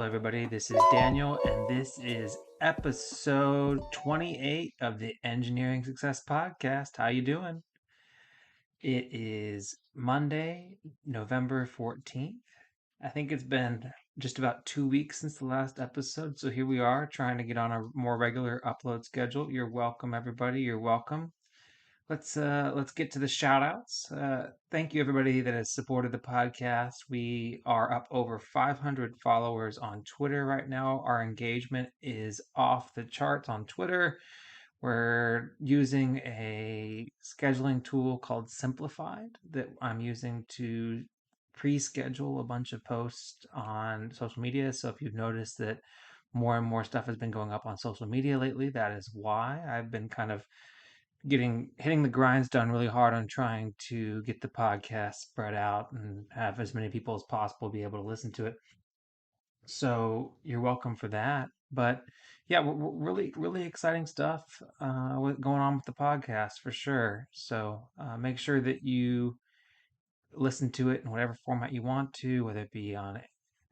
Hello, everybody. This is Daniel, and this is episode 28 of the Engineering Success Podcast. How you doing? It is Monday, November 14th. I think it's been just about 2 weeks since the last episode, so here we are trying to get on a more regular upload schedule. You're welcome, everybody. You're welcome. Let's get to the shout outs. Thank you everybody that has supported the podcast. We are up over 500 followers on Twitter right now. Our engagement is off the charts on Twitter. We're using a scheduling tool called Simplified that I'm using to pre-schedule a bunch of posts on social media. So if you've noticed that more and more stuff has been going up on social media lately, that is why I've been kind of getting hitting the grindstone really hard on trying to get the podcast spread out and have as many people as possible be able to listen to it. So you're welcome for that. But yeah, we're really exciting stuff going on with the podcast for sure. So make sure that you listen to it in whatever format you want to, whether it be on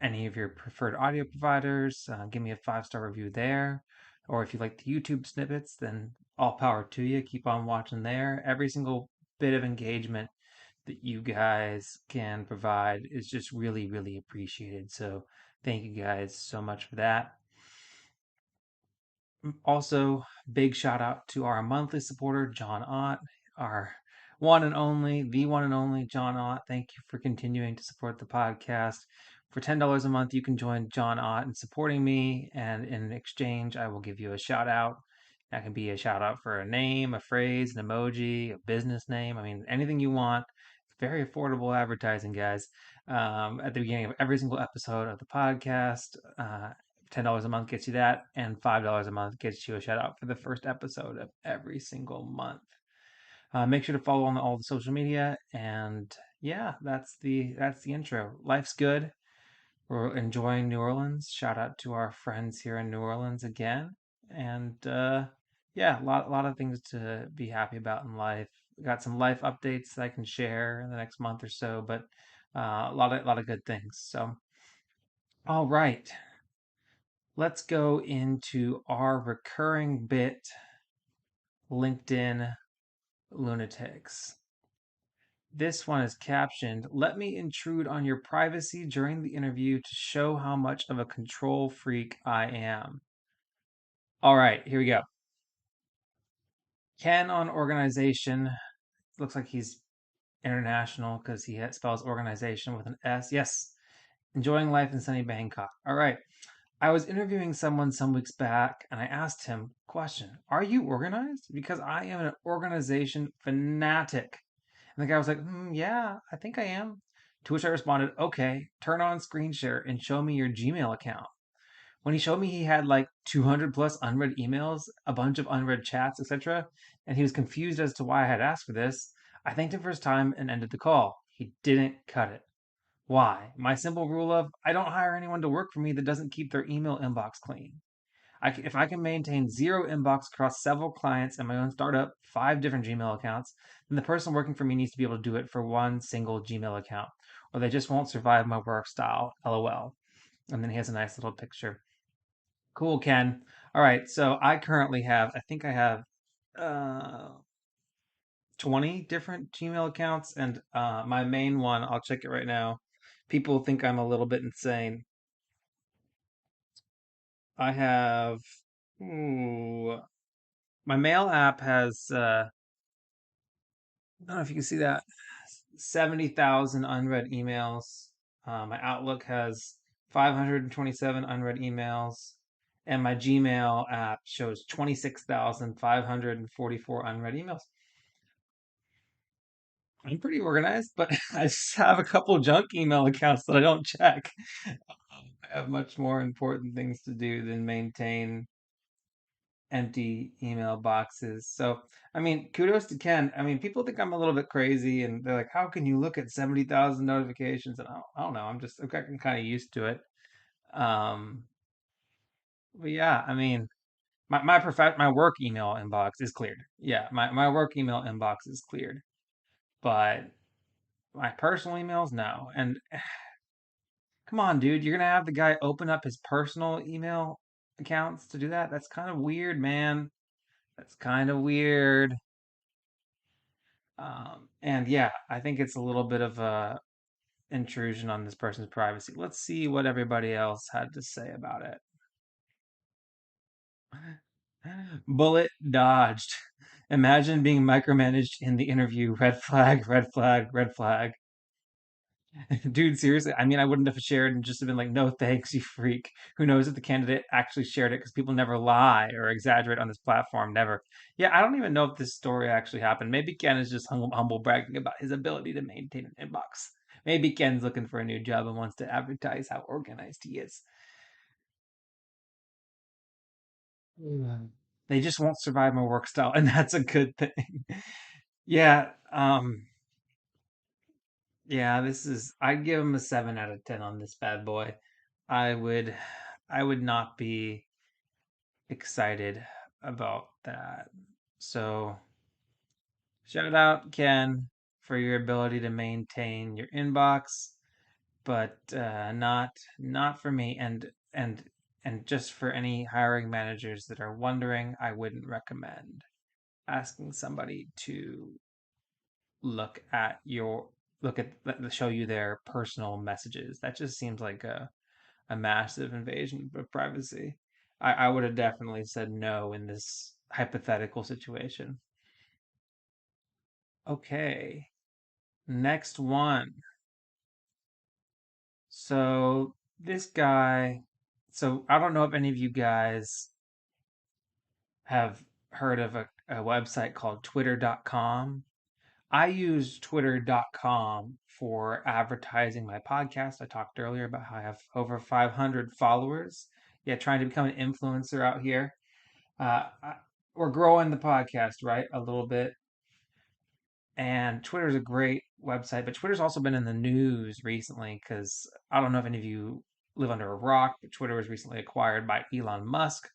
any of your preferred audio providers. Give me a 5-star review there. Or if you like the YouTube snippets, then all power to you. Keep on watching there. Every single bit of engagement that you guys can provide is just really appreciated. So thank you guys so much for that. Also, big shout out to our monthly supporter, John Ott, our the one and only John Ott. Thank you for continuing to support the podcast. For $10 a month, you can join John Ott in supporting me, and in exchange, I will give you a shout out. That can be a shout out for a name, a phrase, an emoji, a business name. I mean, anything you want. It's very affordable advertising, guys. At the beginning of every single episode of the podcast, $10 a month gets you that, and $5 a month gets you a shout out for the first episode of every single month. Make sure to follow on all the social media, and yeah, that's the intro. Life's good. We're enjoying New Orleans. Shout out to our friends here in New Orleans again, and yeah, a lot of things to be happy about in life. Got some life updates that I can share in the next month or so, but a lot of good things. So, all right. Let's go into our recurring bit, LinkedIn lunatics. This one is captioned, "Let me intrude on your privacy during the interview to show how much of a control freak I am." All right, here we go. Ken on organization. Looks like he's international because he spells organization with an S. Yes. Enjoying life in sunny Bangkok. All right. I was interviewing someone some weeks back and I asked him, question, "Are you organized? Because I am an organization fanatic." And the guy was like, "Yeah, I think I am." To which I responded, "Okay, turn on screen share and show me your Gmail account." When he showed me he had like 200 plus unread emails, a bunch of unread chats, etc., and he was confused as to why I had asked for this, I thanked him for his time and ended the call. He didn't cut it. Why? My simple rule of I don't hire anyone to work for me that doesn't keep their email inbox clean. If I can maintain zero inbox across several clients and my own startup, 5 different Gmail accounts, then the person working for me needs to be able to do it for one single Gmail account, or they just won't survive my work style. LOL. And then he has a nice little picture. Cool, Ken. All right, so I currently have, I think I have uh, 20 different Gmail accounts, and my main one, I'll check it right now. People think I'm a little bit insane. I have, ooh, my mail app has, I don't know if you can see that, 70,000 unread emails. My Outlook has 527 unread emails, and my Gmail app shows 26,544 unread emails. I'm pretty organized, but I just have a couple junk email accounts that I don't check. I have much more important things to do than maintain empty email boxes. So, I mean, kudos to Ken. I mean, people think I'm a little bit crazy and they're like, how can you look at 70,000 notifications? And I don't know. I'm kind of used to it. Um, but yeah, I mean, my work email inbox is cleared. Yeah, my work email inbox is cleared. But my personal emails, no. And Come on, dude. You're gonna have the guy open up his personal email accounts to do that? That's kind of weird, man. That's kind of weird. And yeah, I think it's a little bit of a intrusion on this person's privacy. Let's see what everybody else had to say about it. Bullet dodged. Imagine being micromanaged in the interview. Red flag, red flag, red flag. Dude, seriously, I mean, I wouldn't have shared and just have been like, no thanks, you freak. Who knows if the candidate actually shared it because people never lie or exaggerate on this platform. Never. Yeah, I don't even know if this story actually happened. Maybe Ken is just humble bragging about his ability to maintain an inbox. Maybe Ken's looking for a new job and wants to advertise how organized he is. Mm. They just won't survive my work style, and that's a good thing. Yeah, yeah, this is I'd give him a 7 out of 10 on this bad boy. I would I would not be excited about that. So, shout out Ken for your ability to maintain your inbox, but not for me. And just for any hiring managers that are wondering, I wouldn't recommend asking somebody to look at your look at show you their personal messages. That just seems like a massive invasion of privacy. I would have definitely said no in this hypothetical situation. Okay, next one. So this guy, so I don't know if any of you guys have heard of a website called twitter.com. I use twitter.com for advertising my podcast. I talked earlier about how I have over 500 followers. Yeah, trying to become an influencer out here. I, we're growing the podcast, right? A little bit. And Twitter is a great website, but Twitter's also been in the news recently because I don't know if any of you live under a rock, but Twitter was recently acquired by Elon Musk,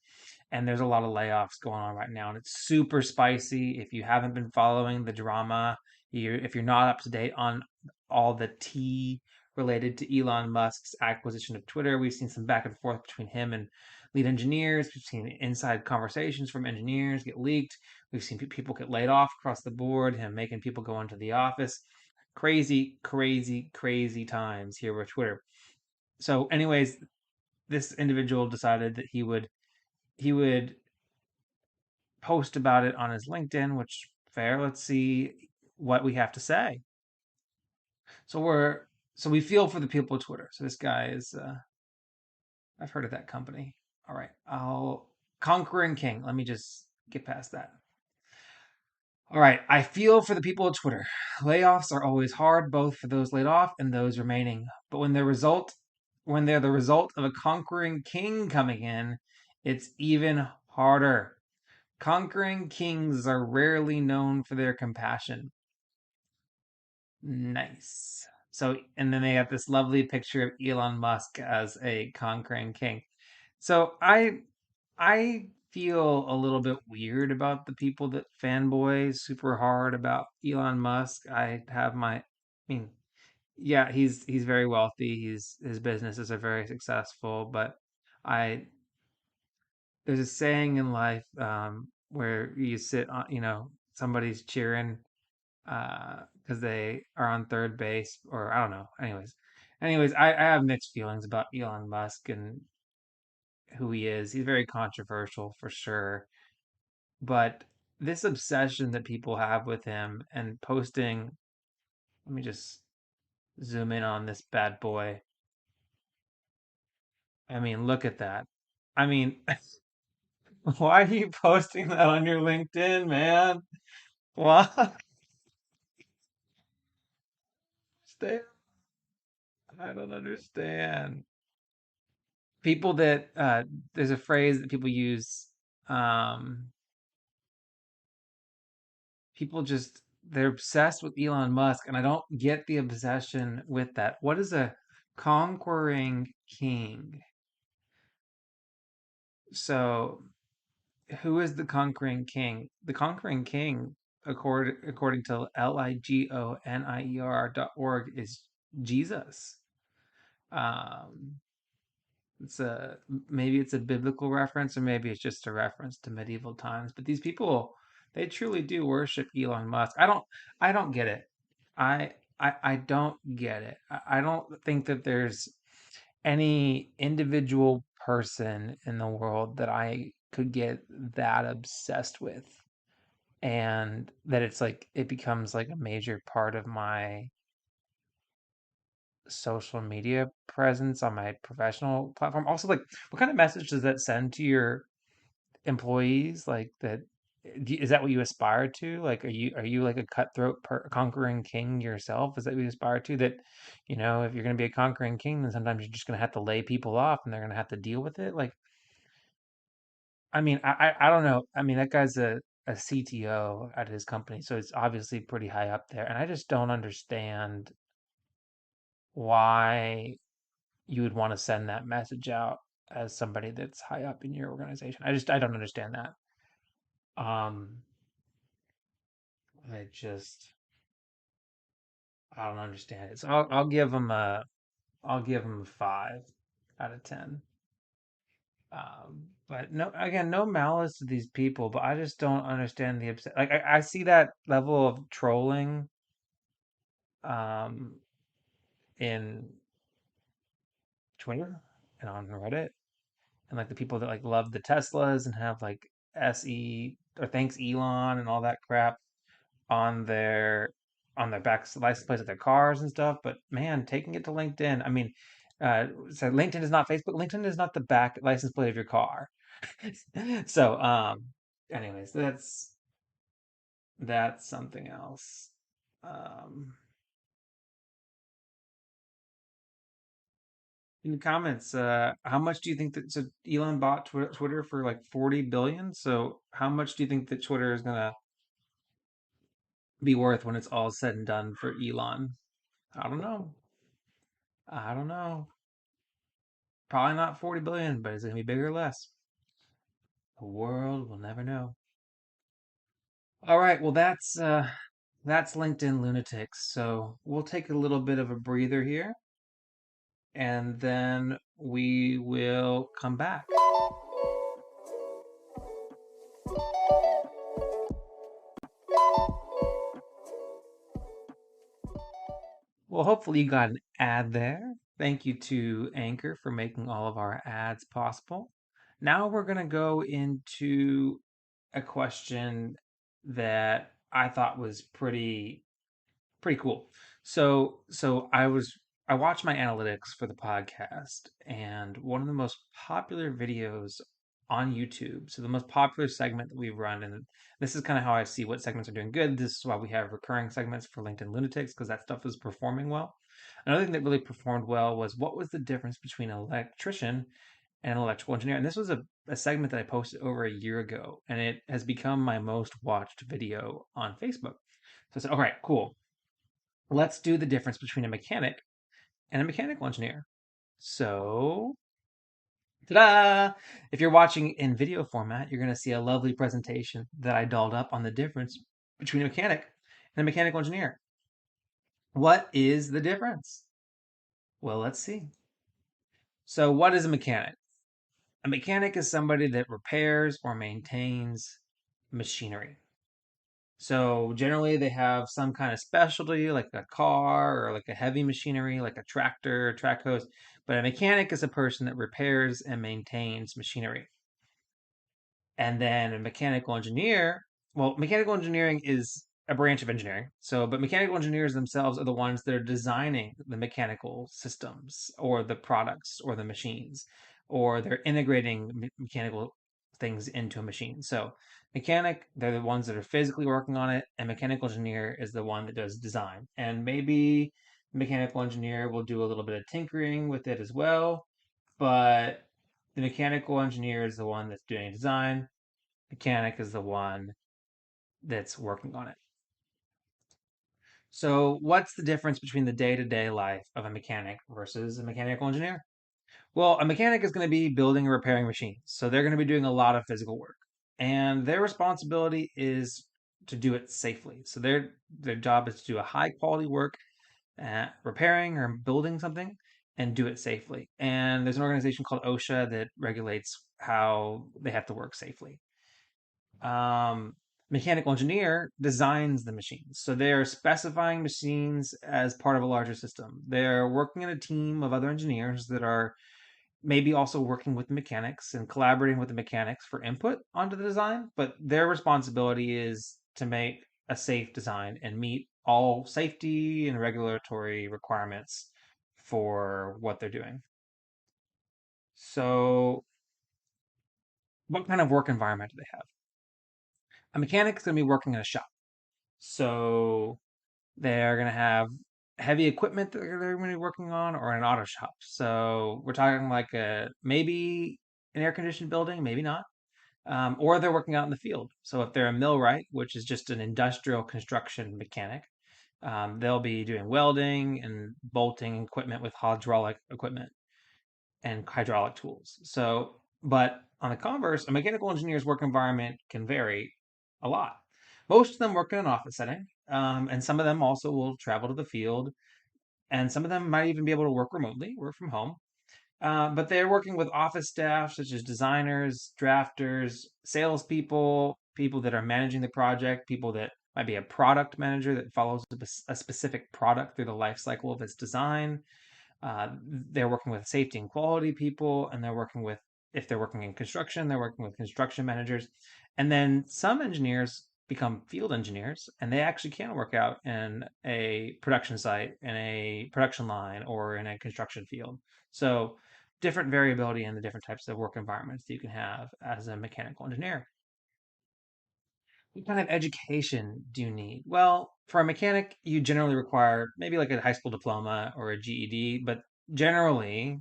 and there's a lot of layoffs going on right now, and it's super spicy. If you haven't been following the drama, if you're not up to date on all the tea related to Elon Musk's acquisition of Twitter, we've seen some back and forth between him and lead engineers. We've seen inside conversations from engineers get leaked. We've seen people get laid off across the board, him making people go into the office. Crazy, crazy, crazy times here with Twitter. So, anyways, this individual decided that he would post about it on his LinkedIn, which fair. Let's see what we have to say. So we feel for the people of Twitter. So this guy is I've heard of that company. All right, I'll Conquering King. Let me just get past that. All right, I feel for the people of Twitter. Layoffs are always hard, both for those laid off and those remaining. But when they're the result of a conquering king coming in, it's even harder. Conquering kings are rarely known for their compassion. Nice. So, and then they have this lovely picture of Elon Musk as a conquering king. So I feel a little bit weird about the people that fanboy super hard about Elon Musk. I mean, yeah, he's very wealthy. His businesses are very successful, but I there's a saying in life where you sit on, somebody's cheering because they are on third base, or I don't know. Anyways, I have mixed feelings about Elon Musk and who he is. He's very controversial for sure, but this obsession that people have with him and posting, let me just zoom in on this bad boy. I mean, look at that. I mean, why are you posting that on your LinkedIn, man? Why? Stay. I don't understand. People that there's a phrase that people use. Um, People just they're obsessed with Elon Musk, and I don't get the obsession with that. What is a conquering king? So, who is the conquering king? The conquering king, according to ligonier.org, is Jesus. Um, it's a maybe it's a biblical reference, or maybe it's just a reference to medieval times. But these people, they truly do worship Elon Musk. I don't get it. I don't get it. I don't think that there's any individual person in the world that I could get that obsessed with, and that it's like it becomes like a major part of my social media presence on my professional platform. Also, like, what kind of message does that send to your employees? Like that, is that what you aspire to? Like, are you like a cutthroat conquering king yourself? Is that what you aspire to? That, if you're going to be a conquering king, then sometimes you're just going to have to lay people off, and they're going to have to deal with it. Like, I mean, I don't know. I mean, that guy's a CTO at his company, so it's obviously pretty high up there, and I just don't understand why you would want to send that message out as somebody that's high up in your organization. I don't understand that. Um, I just I don't understand it. So I'll give him a 5 out of 10. But no, again, no malice to these people, but I just don't understand the like I see that level of trolling um in Twitter and on Reddit, and like the people that like love the Teslas and have like SE or thanks Elon and all that crap on their back license plates of their cars and stuff. But man, taking it to LinkedIn, I mean, so LinkedIn is not Facebook. LinkedIn is not the back license plate of your car. So, anyways, that's something else. Um, in the comments, how much do you think that so Elon bought Twitter for like 40 billion? So, how much do you think that Twitter is gonna be worth when it's all said and done for Elon? I don't know. I don't know. Probably not 40 billion, but is it gonna be bigger or less? The world will never know. All right, well that's LinkedIn lunatics. So we'll take a little bit of a breather here, and then we will come back. Well, hopefully you got an ad there. Thank you to Anchor for making all of our ads possible. Now we're gonna go into a question that I thought was pretty cool. So I watched my analytics for the podcast, and one of the most popular videos on YouTube. So the most popular segment that we run, and this is kind of how I see what segments are doing good. This is why we have recurring segments for LinkedIn Lunatics, because that stuff is performing well. Another thing that really performed well was what was the difference between an electrician and an electrical engineer. And this was a segment that I posted over a year ago, and it has become my most watched video on Facebook. So I said, all right, cool, let's do the difference between a mechanic and a mechanical engineer. So, ta-da! If you're watching in video format, you're going to see a lovely presentation that I dolled up on the difference between a mechanic and a mechanical engineer. What is the difference? Well, let's see. So, what is a mechanic? A mechanic is somebody that repairs or maintains machinery. So generally they have some kind of specialty like a car or like a heavy machinery like a tractor, track hose. But a mechanic is a person that repairs and maintains machinery. And then a mechanical engineer, well, mechanical engineering is a branch of engineering. So, but mechanical engineers themselves are the ones that are designing the mechanical systems or the products or the machines, or they're integrating mechanical things into a machine. So, mechanic, they're the ones that are physically working on it, and mechanical engineer is the one that does design. And maybe mechanical engineer will do a little bit of tinkering with it as well, but the mechanical engineer is the one that's doing design. Mechanic is the one that's working on it. So, what's the difference between the day to day life of a mechanic versus a mechanical engineer? Well, a mechanic is going to be building and repairing machines. So, they're going to be doing a lot of physical work. And their responsibility is to do it safely. So, their job is to do a high quality work at repairing or building something and do it safely. And there's an organization called OSHA that regulates how they have to work safely. um, Mechanical engineer designs the machines. So they're specifying machines as part of a larger system. They're working in a team of other engineers that are maybe also working with the mechanics and collaborating with the mechanics for input onto the design. But their responsibility is to make a safe design and meet all safety and regulatory requirements for what they're doing. So, what kind of work environment do they have? A mechanic's going to be working in a shop. So they're going to have heavy equipment that they're going to be working on, or an auto shop. So we're talking like a maybe an air conditioned building, maybe not. Or they're working out in the field. So if they're a millwright, which is just an industrial construction mechanic, they'll be doing welding and bolting equipment with hydraulic equipment and hydraulic tools. So, but on the converse, a mechanical engineer's work environment can vary a lot. Most of them work in an office setting, and some of them also will travel to the field, and some of them might even be able to work remotely, work from home. But they're working with office staff such as designers, drafters, salespeople, people that are managing the project, people that might be a product manager that follows a specific product through the life cycle of its design. They're working with safety and quality people, and they're working with, if they're working in construction, they're working with construction managers. And then some engineers become field engineers, and they actually can work out in a production site, in a production line, or in a construction field. So, different variability in the different types of work environments that you can have as a mechanical engineer. What kind of education do you need? Well, for a mechanic, you generally require maybe like a high school diploma or a GED, but generally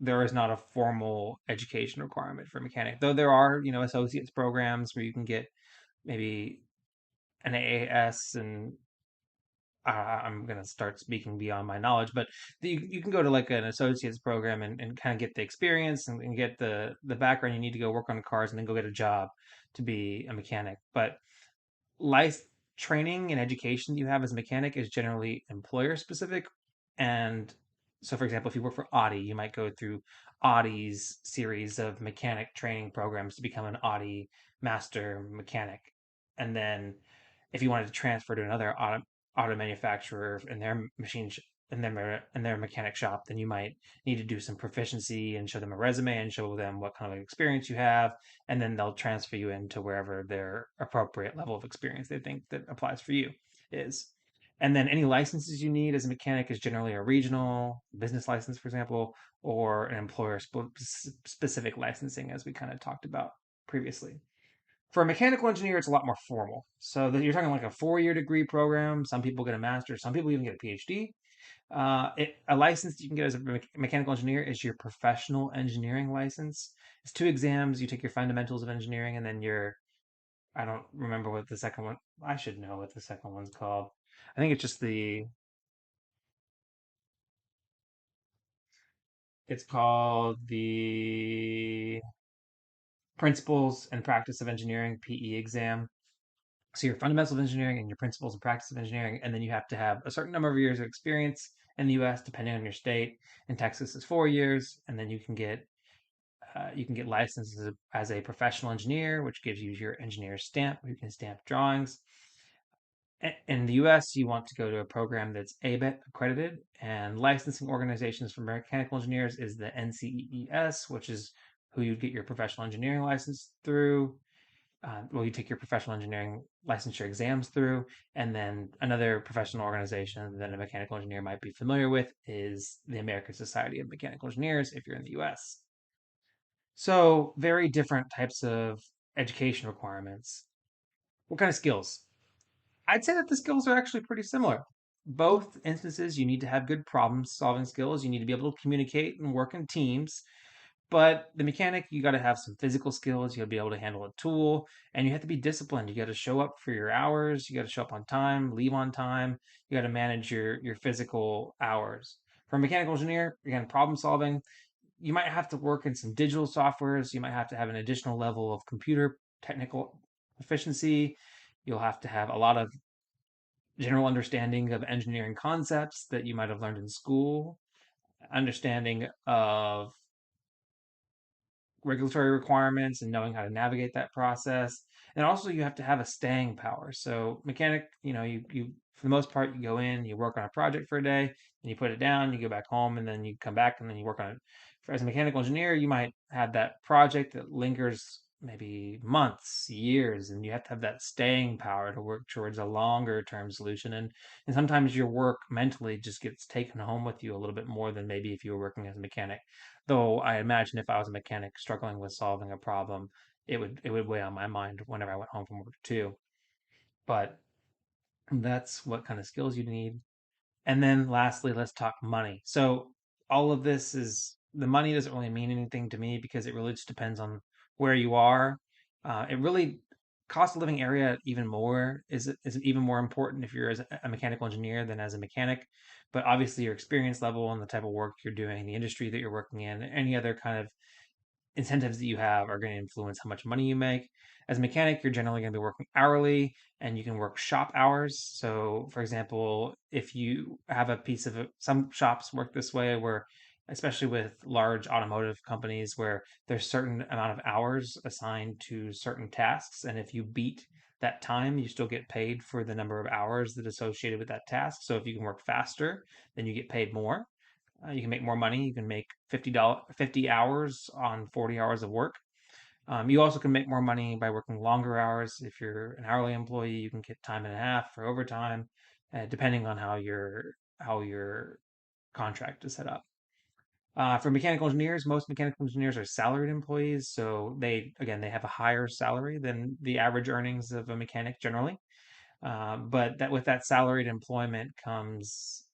there is not a formal education requirement for a mechanic. Though there are, associates programs where you can get maybe an AAS, and I'm going to start speaking beyond my knowledge, but you can go to like an associate's program and kind of get the experience and get the background you need to go work on cars and then go get a job to be a mechanic. But life training and education you have as a mechanic is generally employer specific. And so, for example, if you work for Audi, you might go through Audi's series of mechanic training programs to become an Audi master mechanic. And then if you wanted to transfer to another auto manufacturer in their in their mechanic shop, then you might need to do some proficiency and show them a resume and show them what kind of experience you have, and then they'll transfer you into wherever their appropriate level of experience they think that applies for you is. And then any licenses you need as a mechanic is generally a regional business license, for example, or an employer specific licensing, as we kind of talked about previously. For a mechanical engineer, it's a lot more formal. So that you're talking like a 4-year degree program. Some people get a master's, some people even get a PhD. A license you can get as a mechanical engineer is your professional engineering license. It's 2 exams. You take your fundamentals of engineering, and then your, I don't remember what the second one. I should know what the second one's called. I think it's just it's called the Principles and Practice of Engineering PE exam. So your fundamentals of engineering and your principles and practice of engineering, and then you have to have a certain number of years of experience in the U.S. depending on your state. In Texas, is 4 years, and then you can get licensed as a professional engineer, which gives you your engineer's stamp. You can stamp drawings. In the US, you want to go to a program that's ABET accredited, and licensing organizations for mechanical engineers is the NCEES, which is who you get your professional engineering license through. Well, you take your professional engineering licensure exams through, and then another professional organization that a mechanical engineer might be familiar with is the American Society of Mechanical Engineers if you're in the US. So, very different types of education requirements. What kind of skills? I'd say that the skills are actually pretty similar. Both instances, you need to have good problem solving skills. You need to be able to communicate and work in teams. But the mechanic, you got to have some physical skills. You got to be able to handle a tool, and you have to be disciplined. You got to show up for your hours. You got to show up on time, leave on time. You got to manage your physical hours. For a mechanical engineer, again, problem solving, you might have to work in some digital softwares. You might have to have an additional level of computer technical efficiency. You'll have to have a lot of general understanding of engineering concepts that you might have learned in school. understanding of regulatory requirements and knowing how to navigate that process. And also you have to have a staying power. So mechanic, you for the most part you go in, you work on a project for a day, and you put it down, you go back home, and then you come back and then you work on it. As a mechanical engineer, you might have that project that lingers maybe months, years, and you have to have that staying power to work towards a longer term solution. And sometimes your work mentally just gets taken home with you a little bit more than maybe if you were working as a mechanic. Though I imagine if I was a mechanic struggling with solving a problem, it would weigh on my mind whenever I went home from work too. But that's what kind of skills you need. And then lastly, let's talk money. So all of this is the money doesn't really mean anything to me because it really just depends on where you are. It really cost of living area even more is even more important if you're as a mechanical engineer than as a mechanic. But obviously your experience level and the type of work you're doing, the industry that you're working in, any other kind of incentives that you have are going to influence how much money you make. As a mechanic, you're generally going to be working hourly and you can work shop hours. So, for example, if you have a piece of some shops work this way where, especially with large automotive companies, where there's certain amount of hours assigned to certain tasks. And if you beat that time, you still get paid for the number of hours that associated with that task. So if you can work faster, then you get paid more. You can make more money. You can make $50, 50 hours on 40 hours of work. You also can make more money by working longer hours. If you're an hourly employee, you can get time and a half for overtime, depending on how your contract is set up. For mechanical engineers, most mechanical engineers are salaried employees, so they have a higher salary than the average earnings of a mechanic generally. But that with that salaried employment comes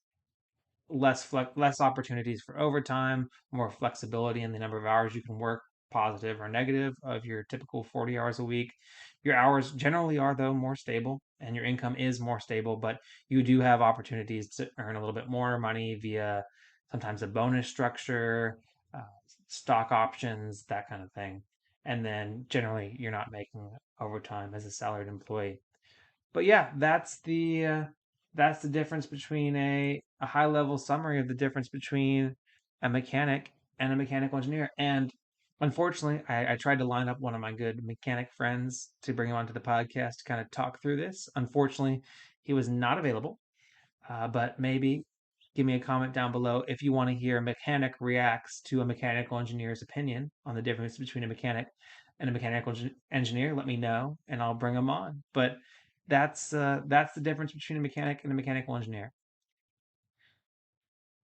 less opportunities for overtime, more flexibility in the number of hours you can work, positive or negative, of your typical 40 hours a week. Your hours generally are, though, more stable and your income is more stable, but you do have opportunities to earn a little bit more money via sometimes a bonus structure, uh, stock options, that kind of thing. And then generally, you're not making overtime as a salaried employee. But yeah, that's the difference between a high level summary of the difference between a mechanic and a mechanical engineer. And unfortunately, I tried to line up one of my good mechanic friends to bring him onto the podcast to kind of talk through this. Unfortunately, he was not available. But maybe give me a comment down below if you want to hear a mechanic reacts to a mechanical engineer's opinion on the difference between a mechanic and a mechanical engineer. Let me know, and I'll bring them on. But that's the difference between a mechanic and a mechanical engineer.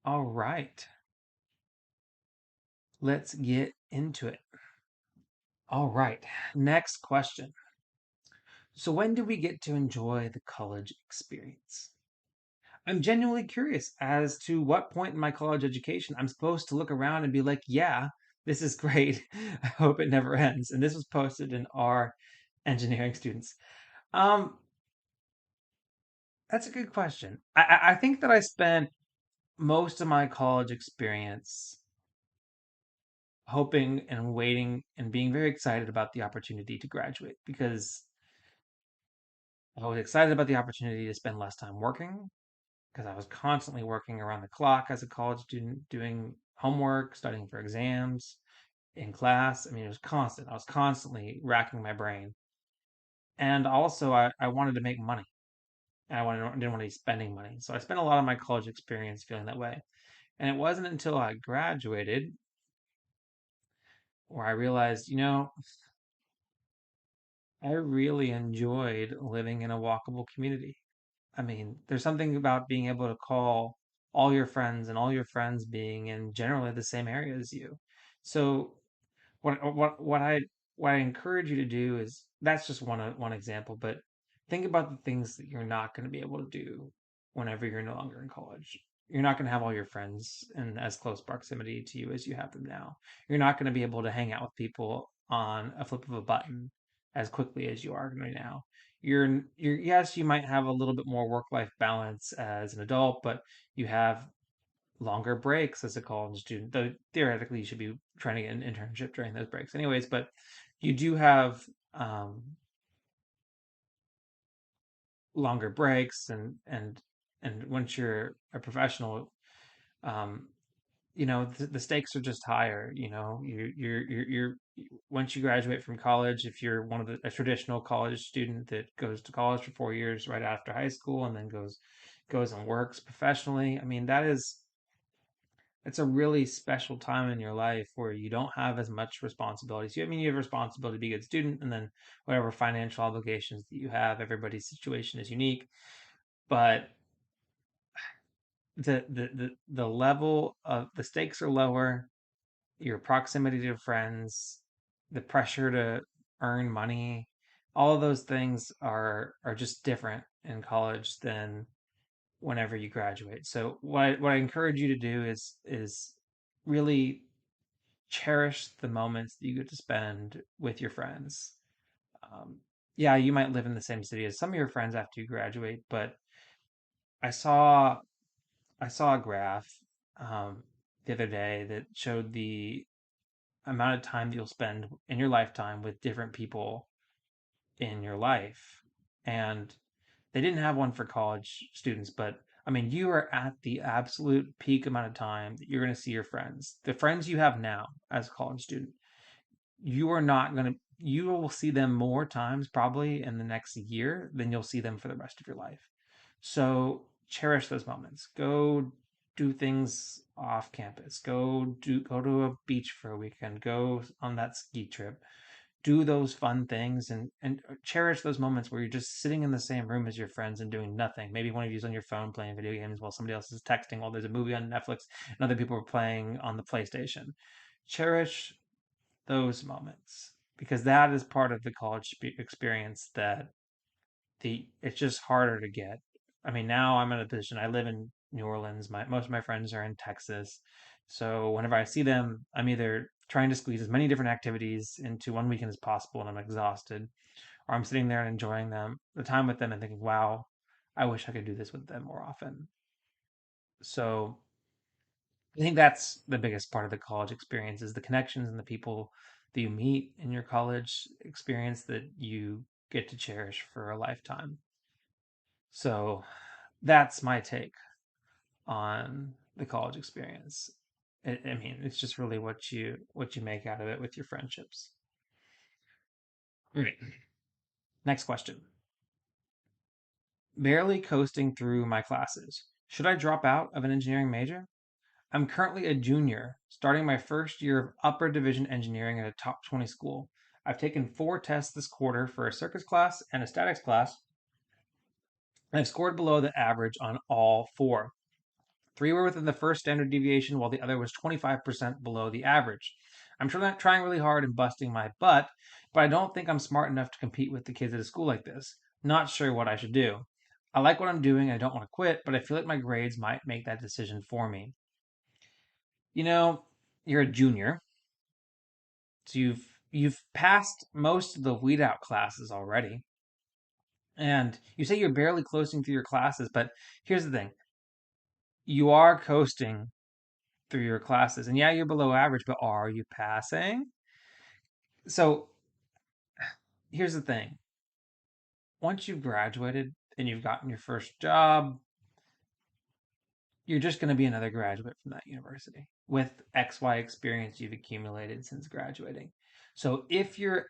All right, let's get into it. All right, next question. So when do we get to enjoy the college experience? I'm genuinely curious as to what point in my college education I'm supposed to look around and be like, yeah, this is great. I hope it never ends. And this was posted in our engineering students. Um, that's a good question. I think that I spent most of my college experience hoping and waiting and being very excited about the opportunity to graduate because I was excited about the opportunity to spend less time working because I was constantly working around the clock as a college student, doing homework, studying for exams, in class. I mean, it was constant. I was constantly racking my brain. And also, I wanted to make money. And didn't want to be spending money. So I spent a lot of my college experience feeling that way. And it wasn't until I graduated where I realized, I really enjoyed living in a walkable community. I mean, there's something about being able to call all your friends and all your friends being in generally the same area as you. So what I encourage you to do is that's just one example, but think about the things that you're not going to be able to do whenever you're no longer in college. You're not going to have all your friends in as close proximity to you as you have them now. You're not going to be able to hang out with people on a flip of a button as quickly as you are right now. You're yes, you might have a little bit more work-life balance as an adult, but you have longer breaks as a college student. Though theoretically, you should be trying to get an internship during those breaks, anyways. But you do have um, longer breaks, and once you're a professional, um, the stakes are just higher. You're once you graduate from college, if you're a traditional college student that goes to college for 4 years right after high school and then goes and works professionally. I mean, it's a really special time in your life where you don't have as much responsibilities. You have responsibility to be a good student, and then whatever financial obligations that you have. Everybody's situation is unique, but the level of the stakes are lower. Your proximity to friends, the pressure to earn money, all of those things are just different in college than whenever you graduate. So what I encourage you to do is really cherish the moments that you get to spend with your friends. Um, yeah, you might live in the same city as some of your friends after you graduate, but I saw I saw a graph the other day that showed the amount of time that you'll spend in your lifetime with different people in your life. And they didn't have one for college students, but I mean, you are at the absolute peak amount of time that you're going to see your friends. The friends you have now as a college student, you are not going to, you will see them more times probably in the next year than you'll see them for the rest of your life. So cherish those moments. Go do things off campus. Go to a beach for a weekend. Go on that ski trip. Do those fun things and cherish those moments where you're just sitting in the same room as your friends and doing nothing. Maybe one of you's on your phone playing video games while somebody else is texting while there's a movie on Netflix and other people are playing on the PlayStation. Cherish those moments because that is part of the college experience that the it's just harder to get. I mean, now I'm in a position. I live in New Orleans. Most of my friends are in Texas, so whenever I see them, I'm either trying to squeeze as many different activities into one weekend as possible, and I'm exhausted, or I'm sitting there and enjoying the time with them and thinking, "Wow, I wish I could do this with them more often." So I think that's the biggest part of the college experience is the connections and the people that you meet in your college experience that you get to cherish for a lifetime. So that's my take on the college experience. I mean, it's just really what you make out of it with your friendships. All right. Next question. Barely coasting through my classes. Should I drop out of an engineering major? I'm currently a junior, starting my first year of upper division engineering at a top 20 school. I've taken 4 tests this quarter for a circuits class and a statics class, and I've scored below the average on all 4. 3 were within the first standard deviation, while the other was 25% below the average. I'm trying really hard and busting my butt, but I don't think I'm smart enough to compete with the kids at a school like this. Not sure what I should do. I like what I'm doing and I don't want to quit, but I feel like my grades might make that decision for me. You know, you're a junior, so you've passed most of the weed out classes already. And you say you're barely coasting through your classes, but here's the thing. You are coasting through your classes. And yeah, you're below average, but are you passing? So here's the thing. Once you've graduated and you've gotten your first job, you're just going to be another graduate from that university with XY experience you've accumulated since graduating. So if you're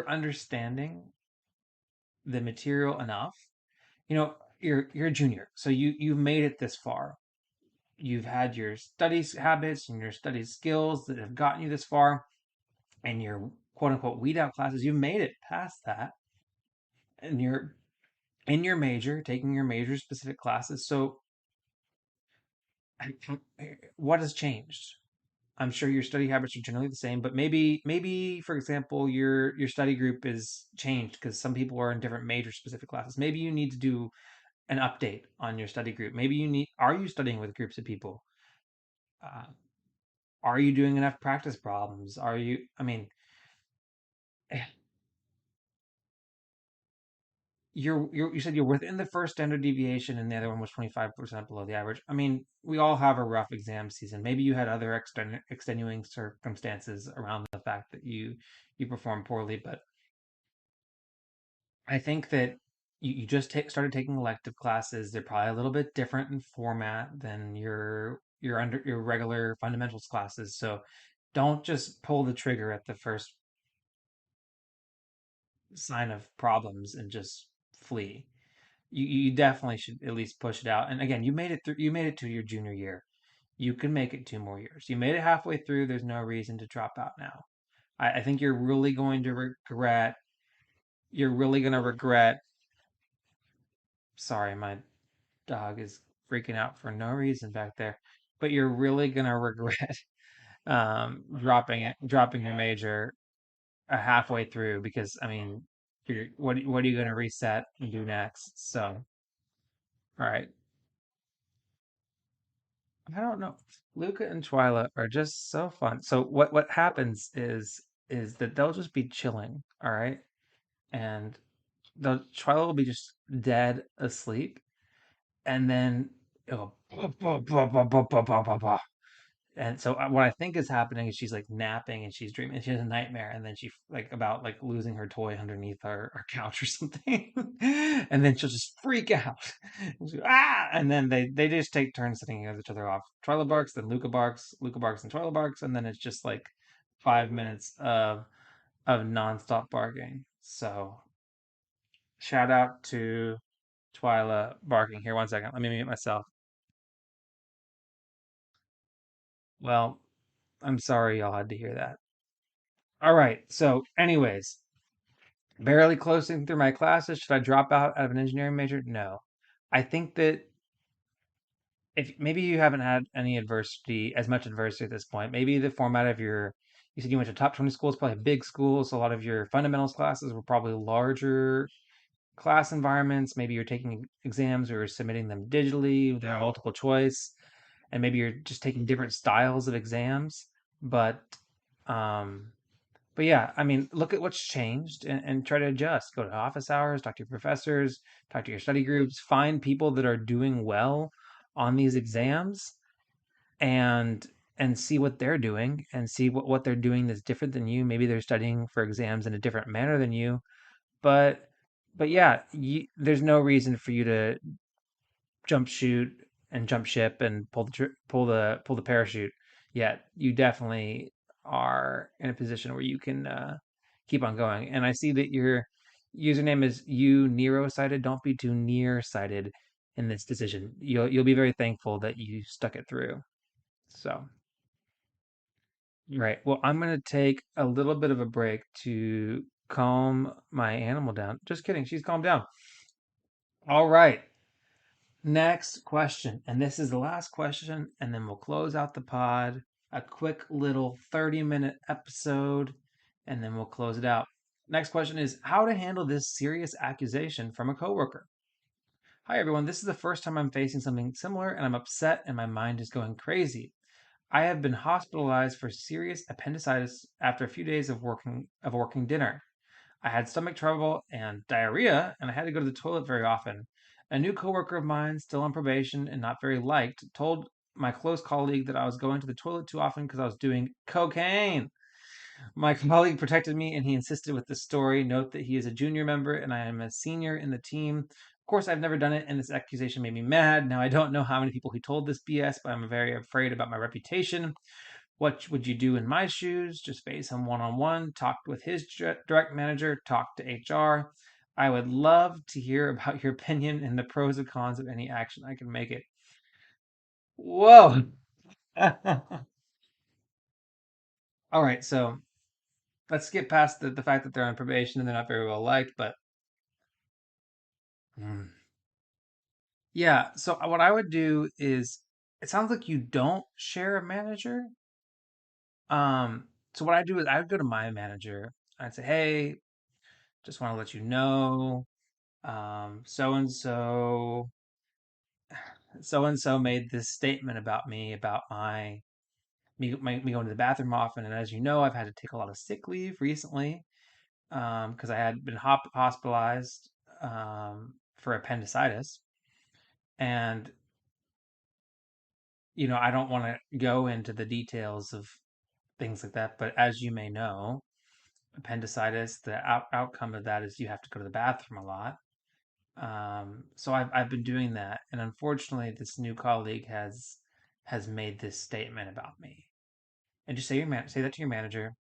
understanding the material enough, you're a junior. So you've made it this far. You've had your studies habits and your study skills that have gotten you this far and your quote unquote weed out classes, you've made it past that. And you're in your major, taking your major specific classes. So what has changed? I'm sure your study habits are generally the same, but maybe for example, your study group is changed because some people are in different major specific classes. Maybe you need to do an update on your study group. Maybe are you studying with groups of people? Uh, are you doing enough practice problems? I mean, you said you're within the first standard deviation and the other one was 25% below the average. I mean, we all have a rough exam season. Maybe you had other extenuating circumstances around the fact that you performed poorly, but I think that you started taking elective classes. They're probably a little bit different in format than your regular fundamentals classes. So don't just pull the trigger at the first sign of problems and just flee. You definitely should at least push it out. And again, you made it through. You made it to your junior year. You can make it 2 more years. You made it halfway through. There's no reason to drop out now. I think you're really going to regret. You're really going to regret. Sorry, my dog is freaking out for no reason back there. But you're really going to regret dropping your major halfway through because I mean, what are you going to reset and do next? So, all right. I don't know. Luca and Twyla are just so fun. So what happens is that they'll just be chilling, all right? And the Twyla will be just dead asleep, and then it'll and so what I think is happening is she's like napping and she's dreaming. She has a nightmare, and then she like about like losing her toy underneath our couch or something, and then she'll just freak out. And then they just take turns setting each other off. Twyla barks, then Luca barks, and Twyla barks, and then it's just like 5 minutes of nonstop barking. So shout out to Twyla barking. Here, 1 second. Let me mute myself. Well, I'm sorry y'all had to hear that. All right. So, anyways, barely closing through my classes. Should I drop out of an engineering major? No. I think that if maybe you haven't had any adversity, as much adversity at this point, maybe the format of you said you went to top 20 schools, probably big schools. So a lot of your fundamentals classes were probably larger class environments. Maybe you're taking exams or submitting them digitally. They're multiple choice, and maybe you're just taking different styles of exams. But um, But yeah, I mean, look at what's changed and try to adjust. Go to office hours, talk to your professors, talk to your study groups, find people that are doing well on these exams and see what they're doing and see what they're doing that's different than you. Maybe they're studying for exams in a different manner than you. But yeah, there's no reason for you to jump shoot and jump ship and pull the parachute yet. You definitely are in a position where you can keep on going. And I see that your username is you Nero-sighted. Don't be too near-sighted in this decision. You'll be very thankful that you stuck it through. So, right. Well, I'm gonna take a little bit of a break to calm my animal down. Just kidding. She's calmed down. All right. Next question, and this is the last question, and then we'll close out the pod. A quick little 30-minute episode, and then we'll close it out. Next question is how to handle this serious accusation from a coworker. Hi everyone, this is the first time I'm facing something similar, and I'm upset and my mind is going crazy. I have been hospitalized for serious appendicitis after a few days of working dinner. I had stomach trouble and diarrhea, and I had to go to the toilet very often. A new coworker of mine, still on probation and not very liked, told my close colleague that I was going to the toilet too often because I was doing cocaine. My colleague protected me and he insisted with the story. Note that he is a junior member and I am a senior in the team. Of course, I've never done it, and this accusation made me mad. Now, I don't know how many people he told this BS, but I'm very afraid about my reputation. What would you do in my shoes? Just face him one on one, talk with his direct manager, talk to HR. I would love to hear about your opinion and the pros and cons of any action I can make it. Whoa. All right, so let's get past the fact that they're on probation and they're not very well liked, but mm, yeah, so what I would do is it sounds like you don't share a manager. So what I do is I would go to my manager. I'd say, hey, just want to let you know so and so made this statement about me about me going to the bathroom often, and as you know, I've had to take a lot of sick leave recently because I had been hospitalized for appendicitis, and I don't want to go into the details of things like that, but as you may know, appendicitis, the outcome of that is you have to go to the bathroom a lot. So I've been doing that, and unfortunately, this new colleague has has made this statement about me. And just say that to your manager,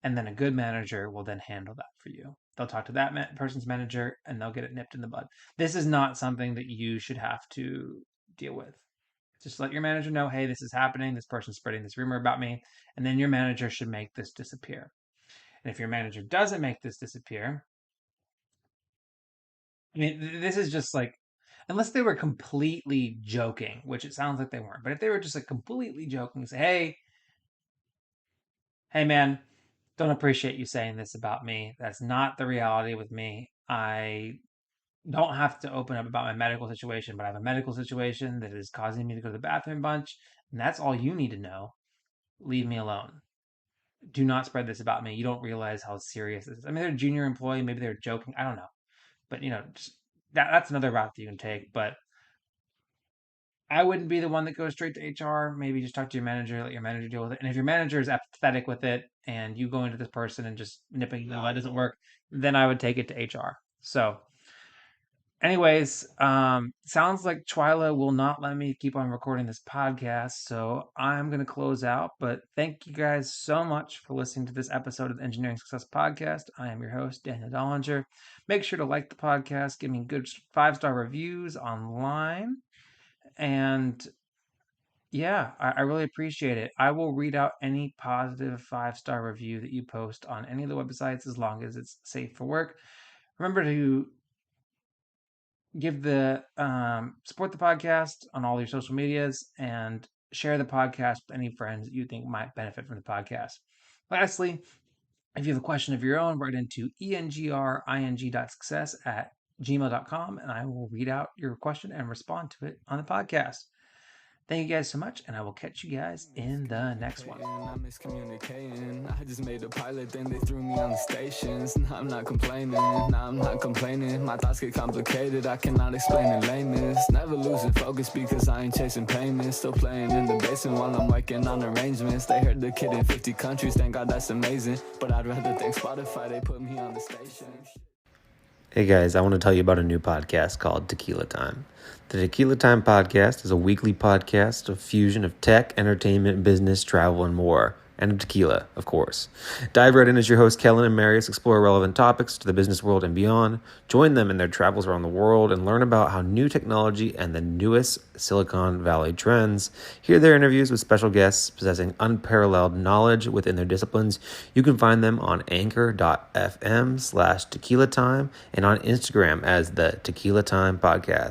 and then a good manager will then handle that for you. They'll talk to that person's manager, and they'll get it nipped in the bud. This is not something that you should have to deal with. Just let your manager know, hey, this is happening. This person's spreading this rumor about me, and then your manager should make this disappear. And if your manager doesn't make this disappear, I mean, this is just like, unless they were completely joking, which it sounds like they weren't, but if they were just like completely joking, say, hey man, don't appreciate you saying this about me. That's not the reality with me. I don't have to open up about my medical situation, but I have a medical situation that is causing me to go to the bathroom a bunch, and that's all you need to know. Leave me alone. Do not spread this about me. You don't realize how serious this is. I mean, they're a junior employee. Maybe they're joking. I don't know. But, just that's another route that you can take. But I wouldn't be the one that goes straight to HR. Maybe just talk to your manager, let your manager deal with it. And if your manager is apathetic with it and you go into this person and just nipping, no, that doesn't work, then I would take it to HR. So, anyways, sounds like Twyla will not let me keep on recording this podcast. So I'm going to close out. But thank you guys so much for listening to this episode of the Engineering Success Podcast. I am your host, Daniel Dollinger. Make sure to like the podcast, give me good 5-star reviews online. And yeah, I really appreciate it. I will read out any positive 5-star review that you post on any of the websites as long as it's safe for work. Remember to give the support the podcast on all your social medias and share the podcast with any friends that you think might benefit from the podcast. Lastly, if you have a question of your own, write into engring.success@gmail.com and I will read out your question and respond to it on the podcast. Thank you guys so much, and I will catch you guys in the next one. I'm miscommunicating. I just made a pilot, then they threw me on the stations. I'm not complaining. I'm not complaining. My thoughts get complicated. I cannot explain in lameness. Never losing focus because I ain't chasing payments. Still playing in the basement while I'm working on arrangements. They heard the kid in 50 countries. Thank God that's amazing. But I'd rather thank Spotify. They put me on the station. Hey guys, I want to tell you about a new podcast called Tequila Time. The Tequila Time podcast is a weekly podcast of fusion of tech, entertainment, business, travel, and more. And of tequila, of course. Dive right in as your hosts, Kellen and Marius, explore relevant topics to the business world and beyond. Join them in their travels around the world and learn about how new technology and the newest Silicon Valley trends. Hear their interviews with special guests possessing unparalleled knowledge within their disciplines. You can find them on anchor.fm/tequila time and on Instagram as the Tequila Time Podcast.